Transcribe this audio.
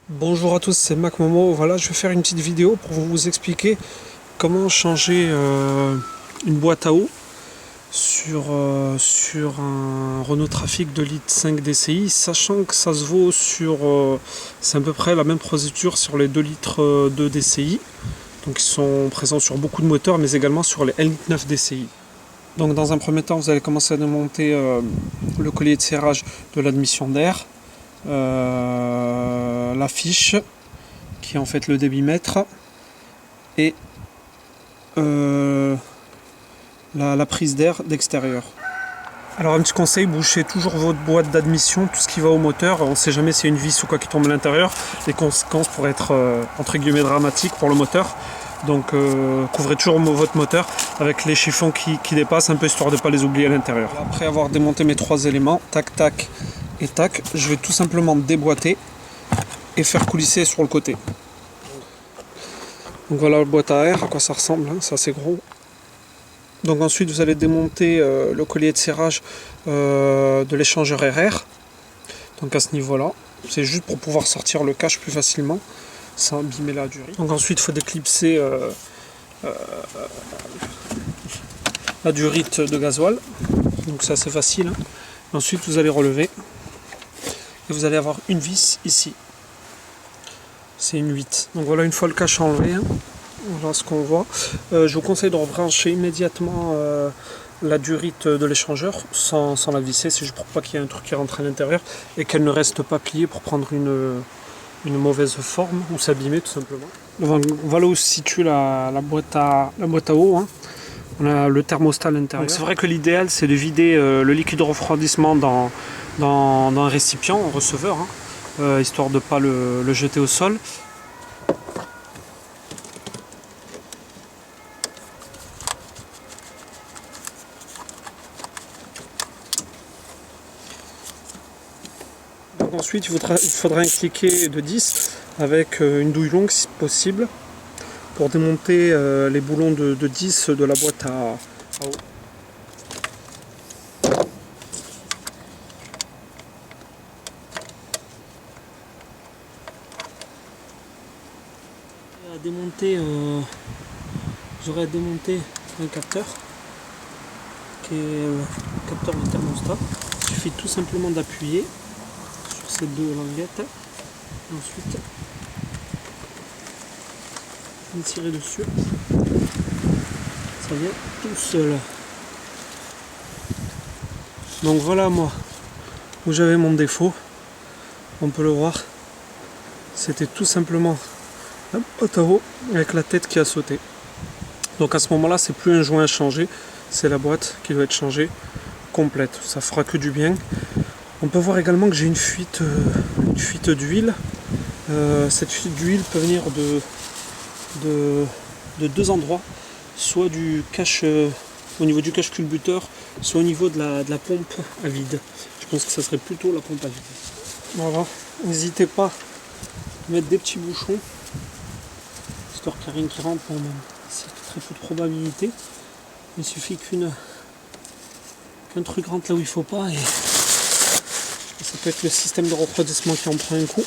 Bonjour à tous, c'est Mac Momo. Voilà, je vais faire une petite vidéo pour vous expliquer comment changer une boîte à eau sur un Renault Trafic 2 litres 5 DCI, sachant que ça se vaut sur c'est à peu près la même procédure sur les 2 litres 2 DCI. Donc ils sont présents sur beaucoup de moteurs, mais également sur les L9 DCI. Donc dans un premier temps, vous allez commencer à démonter le collier de serrage de l'admission d'air, la fiche qui est en fait le débitmètre et la prise d'air d'extérieur. Alors un petit conseil, bouchez toujours votre boîte d'admission, tout ce qui va au moteur. On ne sait jamais s'il y a une vis ou quoi qui tombe à l'intérieur. Les conséquences pourraient être entre guillemets dramatiques pour le moteur. Donc couvrez toujours votre moteur avec les chiffons qui dépassent un peu, histoire de ne pas les oublier à l'intérieur. Après avoir démonté mes trois éléments, tac tac et tac, je vais tout simplement déboîter et faire coulisser sur le côté. Donc voilà la boîte à air, à quoi ça ressemble, hein, c'est assez gros. Donc ensuite vous allez démonter le collier de serrage de l'échangeur RR. Donc à ce niveau là, c'est juste pour pouvoir sortir le cache plus facilement sans abîmer la durite. Donc ensuite il faut déclipser la durite de gasoil. Donc c'est assez facile, hein. Ensuite vous allez relever et vous allez avoir une vis ici. C'est une 8. Donc voilà, une fois le cache enlevé, hein, voilà ce qu'on voit. Je vous conseille de rebrancher immédiatement la durite de l'échangeur sans la visser. C'est juste pour pas qu'il y ait un truc qui rentre à l'intérieur et qu'elle ne reste pas pliée pour prendre une mauvaise forme ou s'abîmer tout simplement. Donc, voilà où se situe la boîte à eau, hein. On a le thermostat à l'intérieur. C'est vrai que l'idéal c'est de vider le liquide de refroidissement dans un récipient, un receveur, hein, histoire de ne pas le jeter au sol. Donc ensuite il faudra un cliquet de 10 avec une douille longue si possible pour démonter les boulons de 10 de la boîte à eau. J'aurais démonté un capteur qui est le capteur de thermostat. Il suffit tout simplement d'appuyer sur ces deux languettes et ensuite de tirer dessus. Ça vient tout seul. Donc voilà moi où j'avais mon défaut. On peut le voir. C'était tout simplement la boîte à eau avec la tête qui a sauté. Donc à ce moment là c'est plus un joint à changer, c'est la boîte qui doit être changée complète, ça fera que du bien. On peut voir également que j'ai une fuite d'huile. Cette fuite d'huile peut venir de deux endroits, soit du cache au niveau du cache culbuteur, soit au niveau de la pompe à vide. Je pense que ça serait plutôt la pompe à vide. Voilà, n'hésitez pas à mettre des petits bouchons, histoire qu'il n'y a rien qui rentre, c'est très peu de probabilité. Il suffit qu'un truc rentre là où il ne faut pas et ça peut être le système de refroidissement qui en prend un coup.